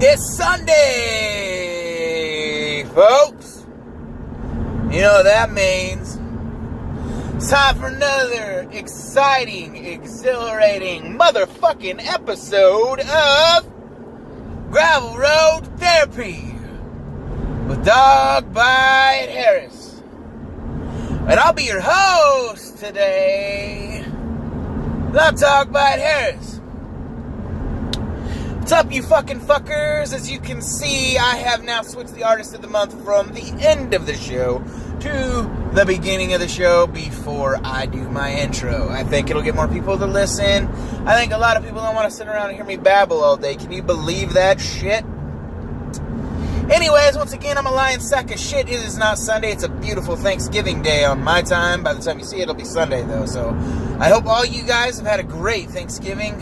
It's Sunday, folks. You know what that means. It's time for another exciting, exhilarating motherfucking episode of Gravel Road Therapy with Dog Bite Harris. And I'll be your host today. I'm Dog Bite Harris. What's up, you fucking fuckers? As you can see, I have now switched the artist of the month from the end of the show to the beginning of the show before I do my intro. I think it'll get more people to listen. I think a lot of people don't want to sit around and hear me babble all day. Can you believe that shit? Anyways, once again, I'm a lying sack of shit. It is not Sunday. It's a beautiful Thanksgiving day on my time. By the time you see it, it'll be Sunday, though. So I hope all you guys have had a great Thanksgiving.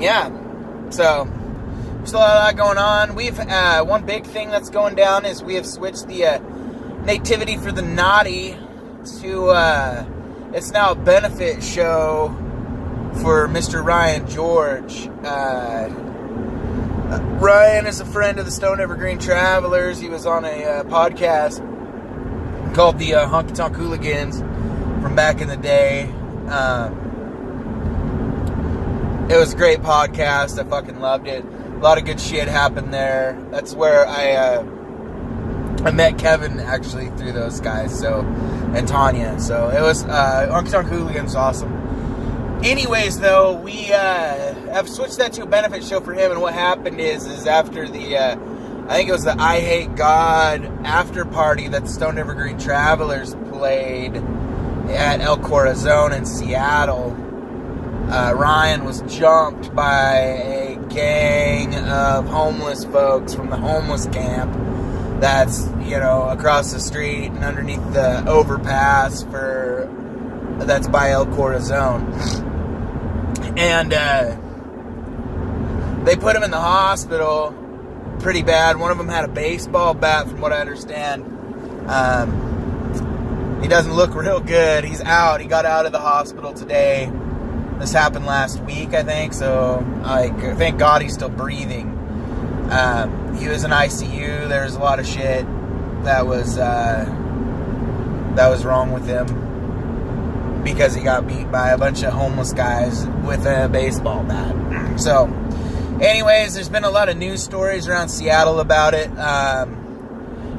Yeah. So, still a lot going on. We've, one big thing that's going down is we have switched the, Nativity for the Naughty to, it's now a benefit show for Mr. Ryan George. Ryan is a friend of the Stone Evergreen Travelers. He was on a, podcast called the, Honky Tonk Hooligans from back in the day. It was a great podcast. I fucking loved it. A lot of good shit happened there. That's where I met Kevin, actually, through those guys, so, and Tanya. So, it was, Honky Tonk Hooligans, awesome. Anyways, though, we, have switched that to a benefit show for him, and what happened is after the, I think it was the I Hate God after party that the Stone Evergreen Travelers played at El Corazon in Seattle. Ryan was jumped by a gang of homeless folks from the homeless camp that's, across the street and underneath the overpass that's by El Corazon. And they put him in the hospital pretty bad. One of them had a baseball bat, from what I understand. He doesn't look real good. He's out. He got out of the hospital today. This happened last week, I think, so thank God he's still breathing. He was in ICU. There's a lot of shit that was wrong with him because he got beat by a bunch of homeless guys with a baseball bat. So, anyways, there's been a lot of news stories around Seattle about it.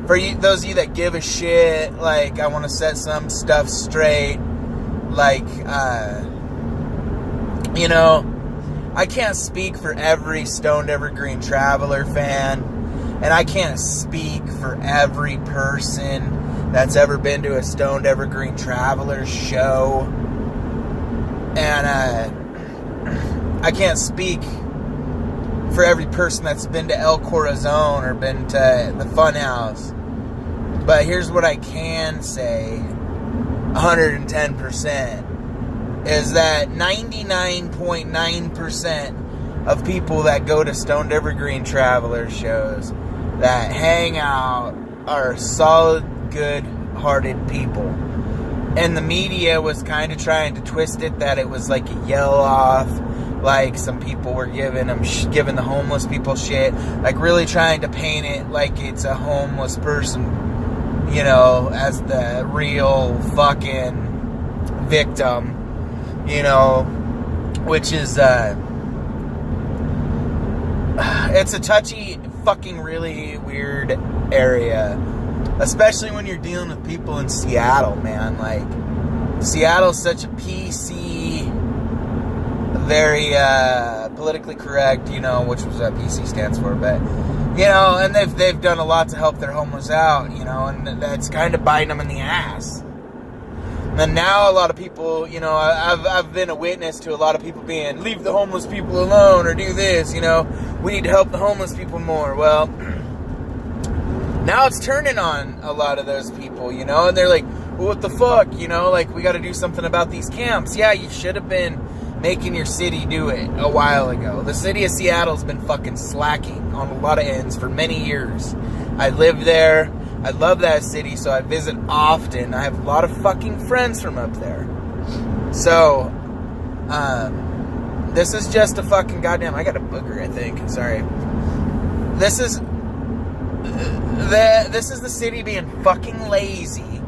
For you, those of you that give a shit, I want to set some stuff straight. I can't speak for every Stoned Evergreen Traveler fan, and I can't speak for every person that's ever been to a Stoned Evergreen Traveler show, and I can't speak for every person that's been to El Corazon or been to the Funhouse, but here's what I can say 110%. Is that 99.9% of people that go to Stoned Evergreen Traveler shows that hang out are solid, good-hearted people. And the media was kind of trying to twist it that it was like a yell-off, like some people were giving the homeless people shit, really trying to paint it like it's a homeless person, as the real fucking victim. Which is, it's a touchy, fucking really weird area. Especially when you're dealing with people in Seattle, man. Seattle's such a PC, very, politically correct, which was what PC stands for, but, and they've done a lot to help their homeless out, and that's kind of biting them in the ass. And now a lot of people, I've been a witness to a lot of people being, leave the homeless people alone or do this, we need to help the homeless people more. Well, now it's turning on a lot of those people, and they're like, well, what the fuck, we got to do something about these camps. Yeah, you should have been making your city do it a while ago. The city of Seattle's been fucking slacking on a lot of ends for many years. I live there. I love that city, so I visit often. I have a lot of fucking friends from up there. So, This is just a fucking goddamn... I got a booger, I think. Sorry. This is the city being fucking lazy.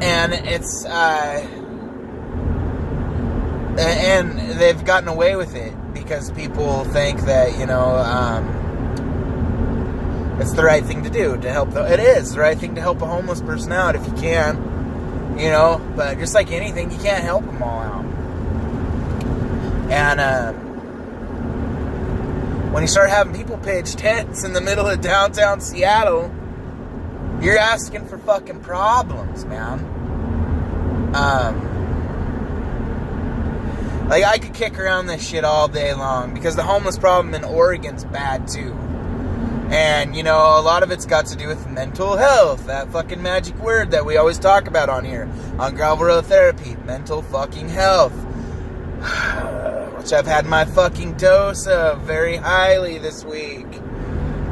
And it's... and they've gotten away with it because people think that, you know, it's the right thing to do to help. It is the right thing to help a homeless person out if you can, you know. But just like anything, you can't help them all out. And when you start having people pitch tents in the middle of downtown Seattle, you're asking for fucking problems, man. Like, I could kick around this shit all day long because the homeless problem in Oregon's bad too. And, you know, a lot of it's got to do with mental health. That fucking magic word that we always talk about on here. On Gravel Road Therapy. Mental fucking health. Which I've had my fucking dose of very highly this week.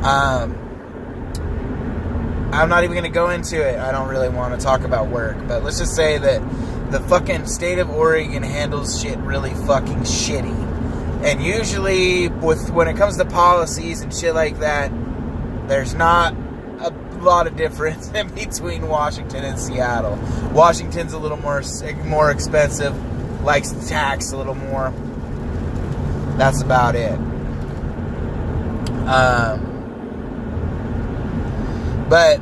I'm not even going to go into it. I don't really want to talk about work. But let's just say that the fucking state of Oregon handles shit really fucking shitty. And usually, when it comes to policies and shit like that, there's not a lot of difference in between Washington and Seattle. Washington's a little more expensive, likes the tax a little more. That's about it. But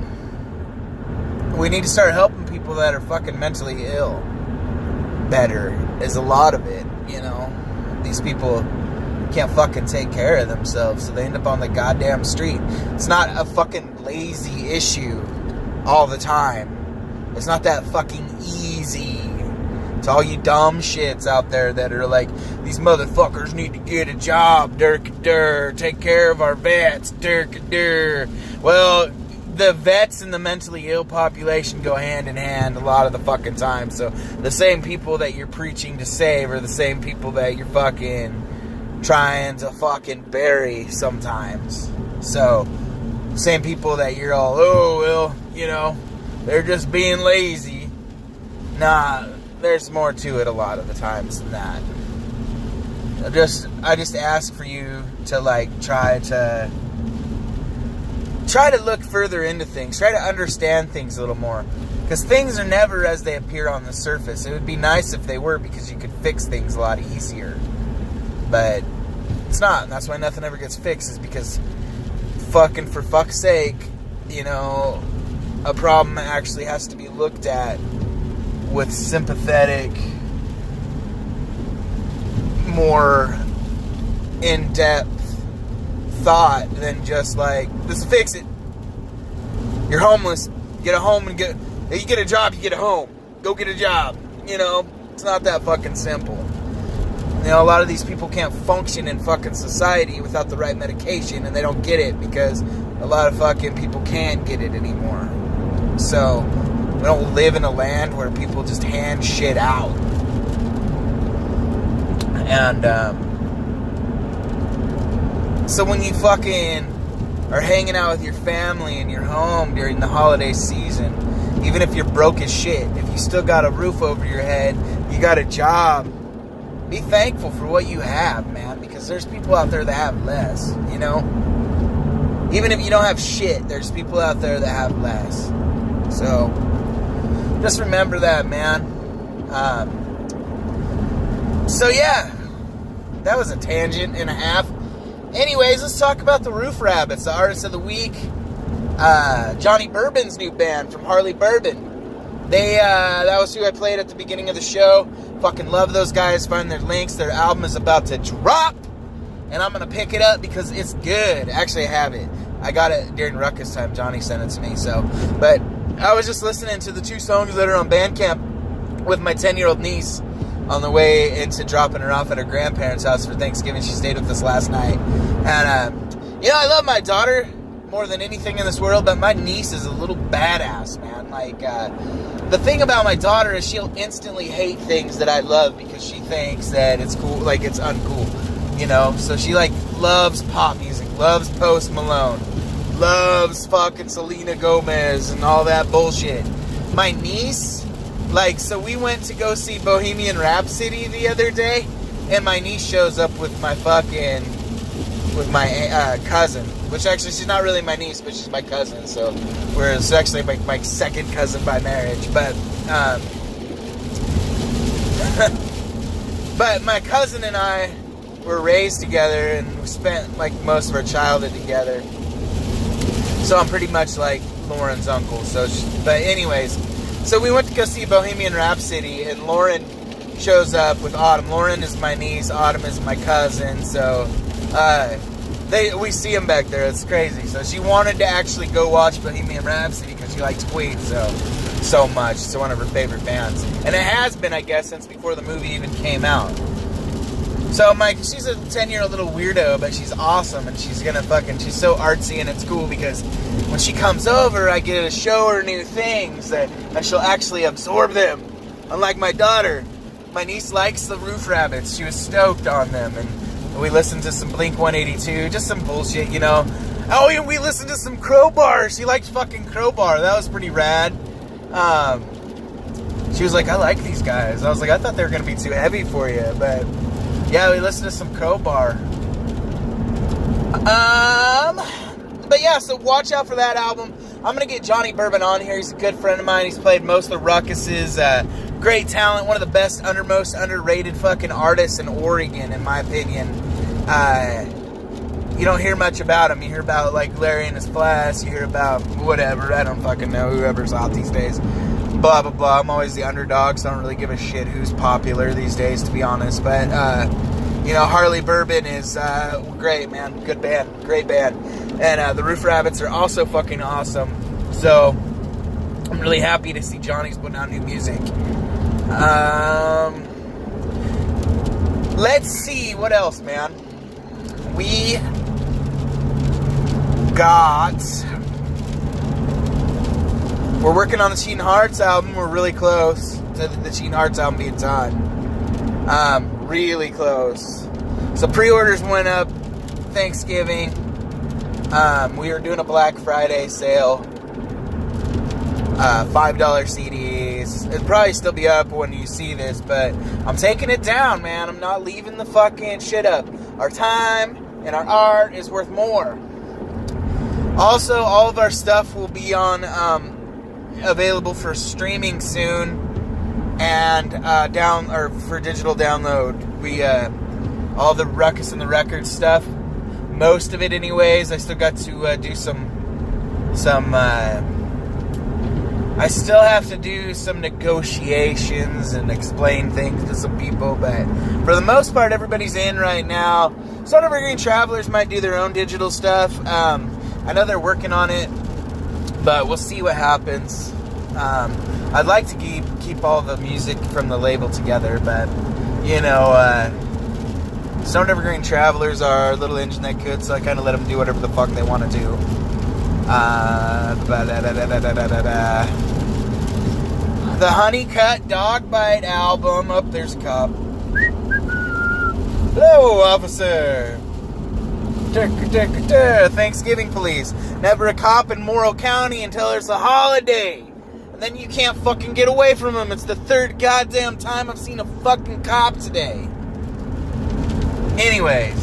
we need to start helping people that are fucking mentally ill better, is a lot of it, you know. These people can't fucking take care of themselves, so they end up on the goddamn street. It's not a fucking lazy issue all the time. It's not that fucking easy. To all you dumb shits out there that are like, these motherfuckers need to get a job, take care of our vets, Well, the vets and the mentally ill population go hand in hand a lot of the fucking time. So the same people that you're preaching to save are the same people that you're fucking trying to fucking bury sometimes. So same people that you're all, oh, well, you know, they're just being lazy. Nah, there's more to it a lot of the times than that. I just ask for you to, like, try to look further into things. Try to understand things a little more. Because things are never as they appear on the surface. It would be nice if they were, because you could fix things a lot easier. But it's not. And that's why nothing ever gets fixed, is because fucking, for fuck's sake, you know, a problem actually has to be looked at with sympathetic, more in-depth thought than just like, let's fix it. You're homeless, get a home and you get a job, you get a home. Go get a job. You know, it's not that fucking simple. You know, a lot of these people can't function in fucking society without the right medication, and they don't get it because a lot of fucking people can't get it anymore. So we don't live in a land where people just hand shit out. And so when you fucking are hanging out with your family in your home during the holiday season, even if you're broke as shit, if you still got a roof over your head, you got a job, be thankful for what you have, man, because there's people out there that have less, you know? Even if you don't have shit, there's people out there that have less. So just remember that, man. So yeah, that was a tangent and a half. Anyways, let's talk about the Roof Rabbits, the artist of the week. Johnny Bourbon's new band from Harley Bourbon. That was who I played at the beginning of the show. Fucking love those guys. Find their links. Their album is about to drop, and I'm gonna pick it up because it's good. Actually, I have it. I got it during Ruckus time. Johnny sent it to me. But I was just listening to the 2 songs that are on Bandcamp with my 10-year-old niece on the way into dropping her off at her grandparents' house for Thanksgiving. She stayed with us last night. And, you know, I love my daughter more than anything in this world, but my niece is a little badass, man. Like, the thing about my daughter is she'll instantly hate things that I love because she thinks that it's cool, like it's uncool, you know? So she, like, loves pop music, loves Post Malone, loves fucking Selena Gomez and all that bullshit. My niece... Like, so we went to go see Bohemian Rhapsody the other day, and my niece shows up with my cousin, which actually she's not really my niece, but she's my cousin. So it's actually my second cousin by marriage. But but my cousin and I were raised together, and we spent like most of our childhood together. So I'm pretty much like Lauren's uncle. But anyways, so we went to go see Bohemian Rhapsody, and Lauren shows up with Autumn. Lauren is my niece, Autumn is my cousin. So we see him back there. It's crazy. So she wanted to actually go watch Bohemian Rhapsody because she likes Queen so much. It's one of her favorite bands, and it has been, I guess, since before the movie even came out. So she's a 10-year-old little weirdo, but she's awesome, and she's so artsy, and it's cool because when she comes over, I get to show her new things and she'll actually absorb them. Unlike my daughter, my niece likes the Roof Rabbits. She was stoked on them, and we listened to some Blink-182, just some bullshit, you know. Oh, yeah, we listened to some Crowbar. She liked fucking Crowbar. That was pretty rad. She was like, I like these guys. I was like, I thought they were going to be too heavy for you, but yeah, we listened to some Crowbar. But yeah, so watch out for that album. I'm going to get Johnny Bourbon on here. He's a good friend of mine. He's played most of the Ruckuses. Great talent. One of the best, most underrated fucking artists in Oregon, in my opinion. You don't hear much about him. You hear about, like, Larry and his Flash. You hear about whatever. I don't fucking know. Whoever's out these days. Blah, blah, blah. I'm always the underdog, so I don't really give a shit who's popular these days, to be honest. But, Harley Bourbon is great, man. Good band. Great band. And the Roof Rabbits are also fucking awesome. So, I'm really happy to see Johnny's putting out new music. Let's see. What else, man? We got... We're working on the Cheatin' Hearts album. We're really close to the Cheatin' Hearts album being done. Really close. So pre-orders went up Thanksgiving. We were doing a Black Friday sale. $5 CDs. It'll probably still be up when you see this, but I'm taking it down, man. I'm not leaving the fucking shit up. Our time and our art is worth more. Also, all of our stuff will be on... available for streaming soon, and for digital download. We all the Ruckus and the Record stuff, most of it anyways. I still got to do some I still have to do some negotiations and explain things to some people, but for the most part everybody's in right now. Some Evergreen Travelers might do their own digital stuff. I know they're working on it, but we'll see what happens. I'd like to keep all the music from the label together, but, Stone Evergreen Travelers are a little engine that could, so I kind of let them do whatever the fuck they want to do. The Honeycut Dog Bite album. Oh, there's a cop. Hello, officer. Thanksgiving police. Never a cop in Morrow County until there's a holiday. And then you can't fucking get away from them. It's the third goddamn time I've seen a fucking cop today. Anyways.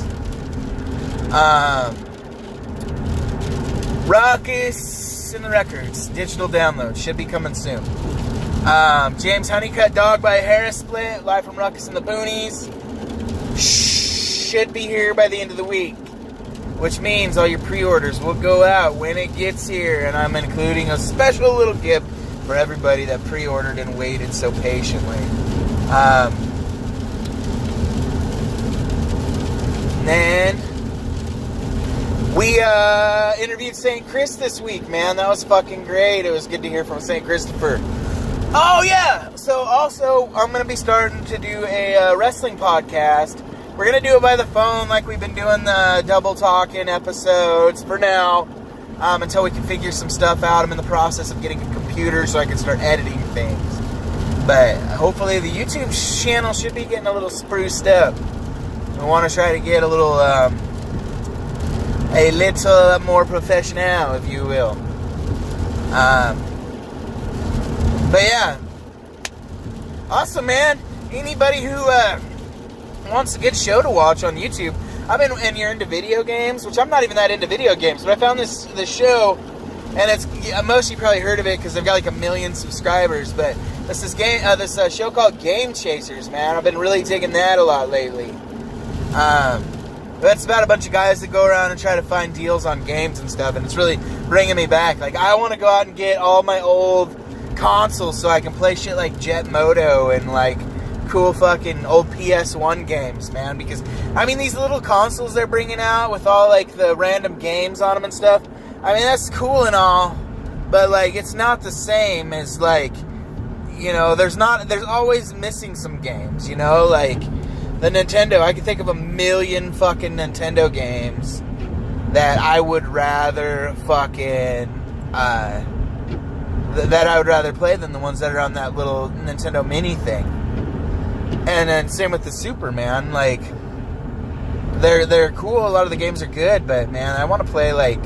Ruckus and the Records. Digital download. Should be coming soon. James Honeycutt Dog by Harris Split. Live from Ruckus and the Boonies. Should be here by the end of the week. Which means all your pre-orders will go out when it gets here. And I'm including a special little gift for everybody that pre-ordered and waited so patiently. Then we interviewed St. Chris this week, man. That was fucking great. It was good to hear from St. Christopher. Oh, yeah. So also, I'm going to be starting to do a wrestling podcast. We're going to do it by the phone like we've been doing the double talking episodes for now, until we can figure some stuff out. I'm in the process of getting a computer so I can start editing things. But hopefully the YouTube channel should be getting a little spruced up. I want to try to get a little more professional, if you will. But yeah. Awesome, man. Anybody who wants a good show to watch on YouTube, and you're into video games, which I'm not even that into video games, but I found this show, and it's, most of you probably heard of it because they've got like 1 million subscribers, but it's this show called Game Chasers, man. I've been really digging that a lot lately. That's about a bunch of guys that go around and try to find deals on games and stuff, and it's really bringing me back. Like, I want to go out and get all my old consoles so I can play shit like Jet Moto and like cool fucking old PS1 games, man. Because, I mean, these little consoles they're bringing out with all like the random games on them and stuff, I mean, that's cool and all, but like, it's not the same as like, you know, there's always missing some games, you know, like the Nintendo. I can think of 1 million fucking Nintendo games that I would rather fucking, that I would rather play than the ones that are on that little Nintendo Mini thing. And then same with the Superman, like, they're cool, a lot of the games are good, but man, I want to play like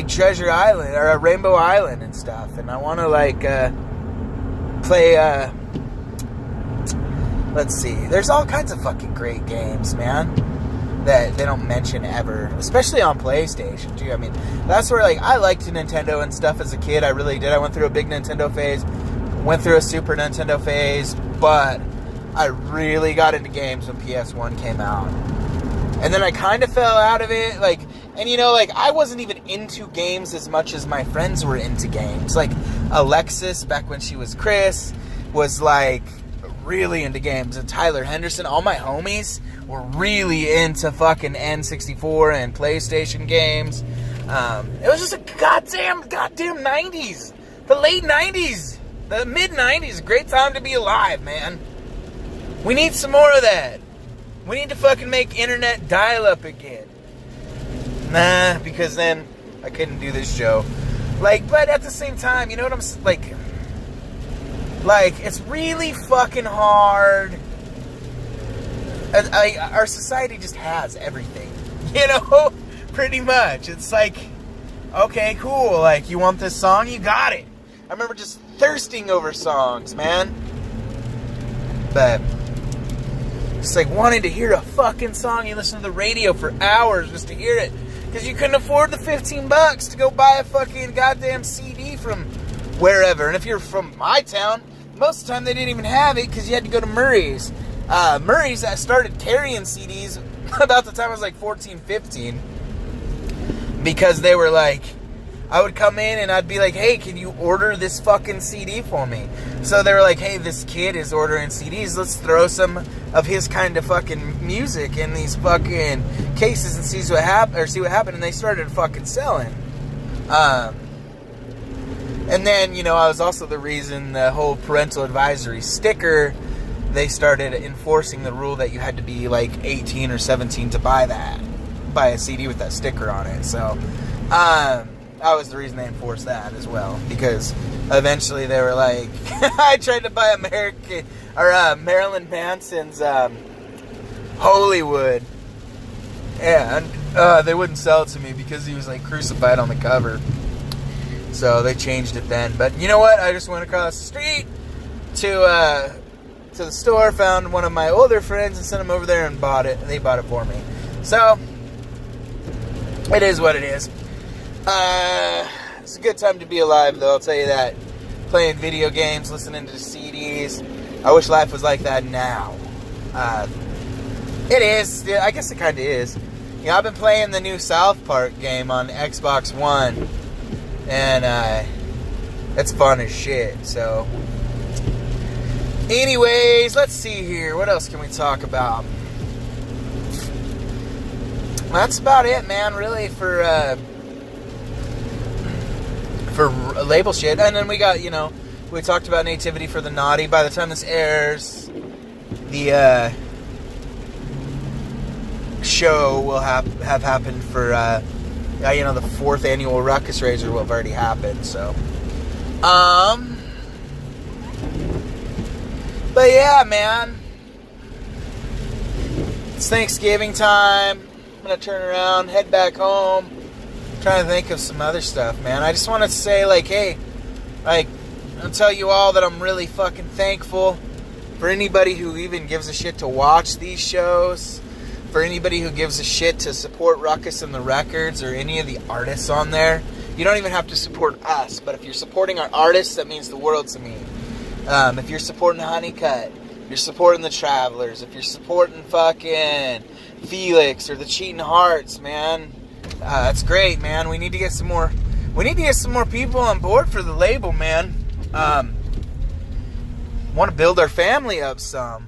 Treasure Island, or Rainbow Island and stuff, and I want to like, play, let's see, there's all kinds of fucking great games, man, that they don't mention ever, especially on PlayStation, too. I mean, that's where, like, I liked Nintendo and stuff as a kid, I really did. I went through a big Nintendo phase, went through a Super Nintendo phase, but I really got into games when PS1 came out. And then I kind of fell out of it, like, and you know, like, I wasn't even into games as much as my friends were into games. Like, Alexis, back when she was Chris, was, like, really into games. And Tyler Henderson, all my homies were really into fucking N64 and PlayStation games. It was just a goddamn 90s. The late 90s. The mid 90s. Great time to be alive, man. We need some more of that. We need to fucking make internet dial-up again. Nah, because then I couldn't do this show. Like, but at the same time, you know what I'm, like, it's really fucking hard. Our society just has everything, you know, pretty much. It's like, okay, cool, like, you want this song, you got it. I remember just thirsting over songs, man. But just like wanting to hear a fucking song, you listen to the radio for hours just to hear it, because you couldn't afford the $15 to go buy a fucking goddamn CD from wherever. And if you're from my town, most of the time they didn't even have it because you had to go to Murray's. Murray's started carrying CDs about the time I was like 14, 15. Because they were like, I would come in and I'd be like, hey, can you order this fucking CD for me? So they were like, hey, this kid is ordering CDs. Let's throw some of his kind of fucking music in these fucking cases and see what happened. And they started fucking selling. And then, you know, I was also the reason the whole parental advisory sticker, they started enforcing the rule that you had to be like 18 or 17 to buy a CD with that sticker on it. So, I was the reason they enforced that as well, because eventually they were like, I tried to buy Marilyn Manson's Hollywood, and they wouldn't sell it to me because he was like crucified on the cover. So they changed it then. But you know what? I just went across the street to the store, found one of my older friends, and sent them over there and bought it. And they bought it for me. So it is what it is. It's a good time to be alive, though, I'll tell you that. Playing video games, listening to CDs. I wish life was like that now. It is. I guess it kind of is. You know, I've been playing the new South Park game on Xbox One. And, it's fun as shit, so. Anyways, let's see here. What else can we talk about? That's about it, man, really, for label shit. And then we got, you know, we talked about Nativity for the Naughty. By the time this airs, the, show will have happened for, you know, the 4th annual Ruckus Razor will have already happened, so. But yeah, man. It's Thanksgiving time. I'm gonna turn around, head back home. Trying to think of some other stuff, man. I just want to say, like, hey, like, I'll tell you all that I'm really fucking thankful for anybody who even gives a shit to watch these shows, for anybody who gives a shit to support Ruckus and the Records or any of the artists on there. You don't even have to support us, but if you're supporting our artists, that means the world to me. If you're supporting Honeycut, you're supporting the Travelers, if you're supporting fucking Felix or the Cheating Hearts, man, that's great, man. We need to get some more people on board for the label, man. Want to build our family up some.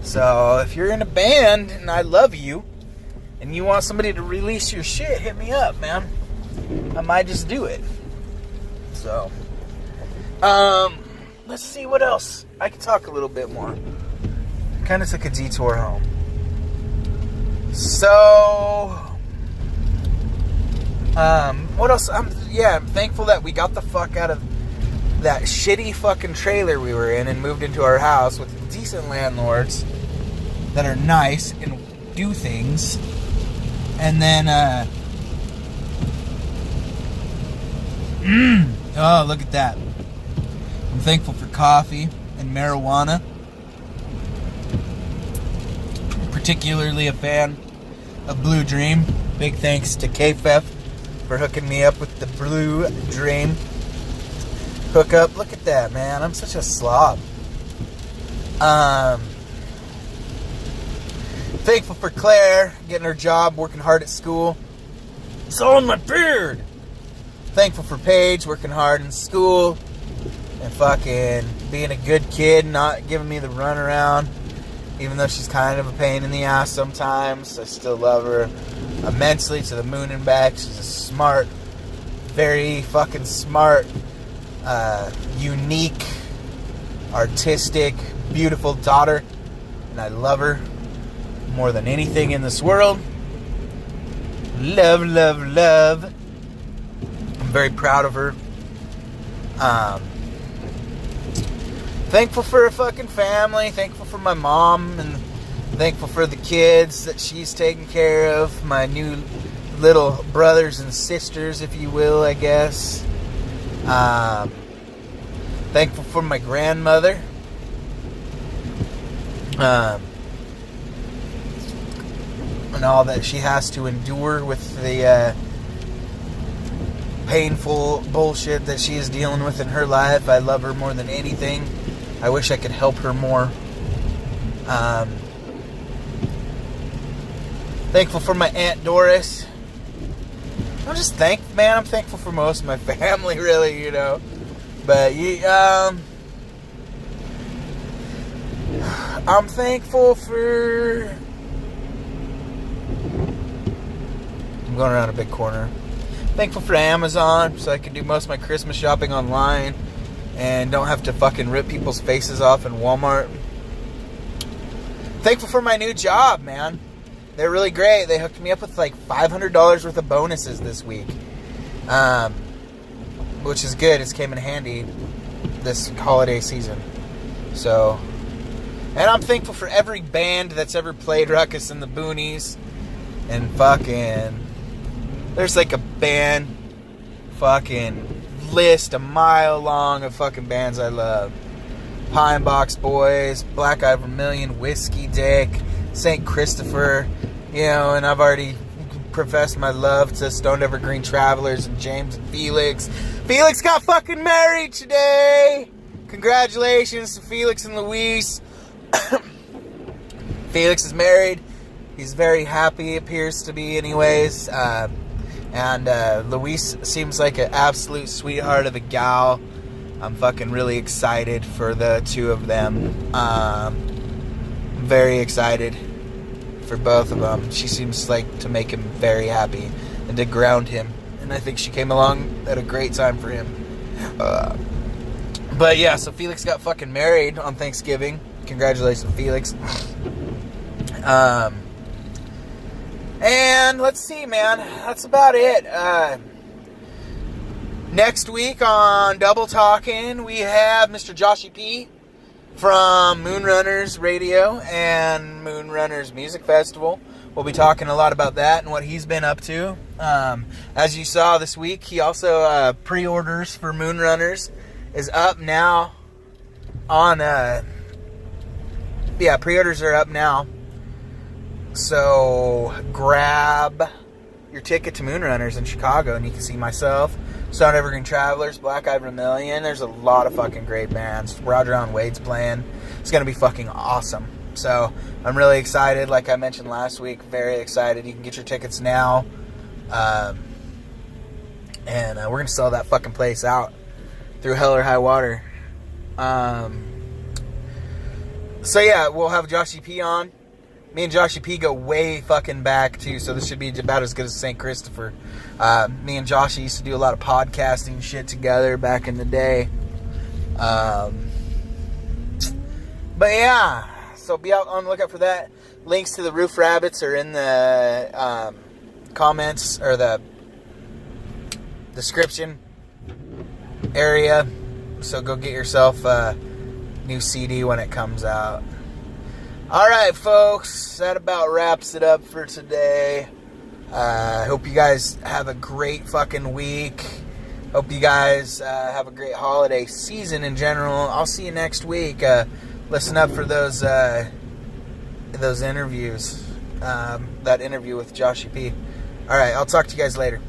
So if you're in a band and I love you and you want somebody to release your shit, hit me up, man. I might just do it. So let's see what else. I can talk a little bit more. Kind of took a detour home. So what else? I'm thankful that we got the fuck out of that shitty fucking trailer we were in and moved into our house with decent landlords that are nice and do things. And then oh, look at that. I'm thankful for coffee and marijuana. Particularly a fan of Blue Dream. Big thanks to KFEF for hooking me up with the Blue Dream hookup. Look at that, man. I'm such a slob. Thankful for Claire getting her job, working hard at school. It's all in my beard. Thankful for Paige working hard in school and fucking being a good kid, not giving me the runaround. Even though she's kind of a pain in the ass sometimes, I still love her immensely to the moon and back. She's a smart, very fucking smart, unique, artistic, beautiful daughter. And I love her more than anything in this world. Love, love, love. I'm very proud of her. Thankful for a fucking family. Thankful for my mom. And thankful for the kids that she's taking care of. My new little brothers and sisters, if you will, I guess. Thankful for my grandmother. And all that she has to endure with the painful bullshit that she is dealing with in her life. I love her more than anything. I wish I could help her more. Thankful for my Aunt Doris. I'm thankful for most of my family, really, you know. But I'm thankful for... I'm going around a big corner. Thankful for Amazon, so I can do most of my Christmas shopping online and don't have to fucking rip people's faces off in Walmart. Thankful for my new job, man. They're really great. They hooked me up with like $500 worth of bonuses this week, which is good. It's came in handy this holiday season. So, and I'm thankful for every band that's ever played Ruckus in the Boonies. And fucking, there's like a band fucking list a mile long of fucking bands I love. Pine Box Boys, Black Eye Vermilion, Whiskey Dick, St. Christopher, you know, and I've already professed my love to Stoned Evergreen Travelers and James and Felix. Felix got fucking married today! Congratulations to Felix and Luis. Felix is married. He's very happy, appears to be anyways. And Luis seems like an absolute sweetheart of a gal. I'm fucking really excited for the two of them. Very excited for both of them. She seems like to make him very happy and to ground him. And I think she came along at a great time for him. But yeah, so Felix got fucking married on Thanksgiving. Congratulations, Felix. And let's see, man. That's about it. Next week on Double Talking, we have Mr. Joshy P from Moonrunners Radio and Moonrunners Music Festival. We'll be talking a lot about that and what he's been up to. As you saw this week, he also pre-orders for Moonrunners is up now on yeah, pre-orders are up now. So grab your ticket to Moonrunners in Chicago, and you can see myself, Stone Evergreen Travelers, Black Eyed Vermilion. There's a lot of fucking great bands. Roger on Wade's playing. It's going to be fucking awesome. So I'm really excited. Like I mentioned last week, very excited. You can get your tickets now. And we're going to sell that fucking place out through hell or high water. So yeah, we'll have Joshy P on. Me and Joshy P go way fucking back too, so this should be about as good as St. Christopher. Me and Joshy used to do a lot of podcasting shit together back in the day. But yeah, so be out on the lookout for that. Links to the Roof Rabbits are in the comments or the description area. So go get yourself a new CD when it comes out. Alright, folks, that about wraps it up for today. Hope you guys have a great fucking week. Hope you guys have a great holiday season in general. I'll see you next week. Listen up for those interviews. That interview with Joshy P. Alright, I'll talk to you guys later.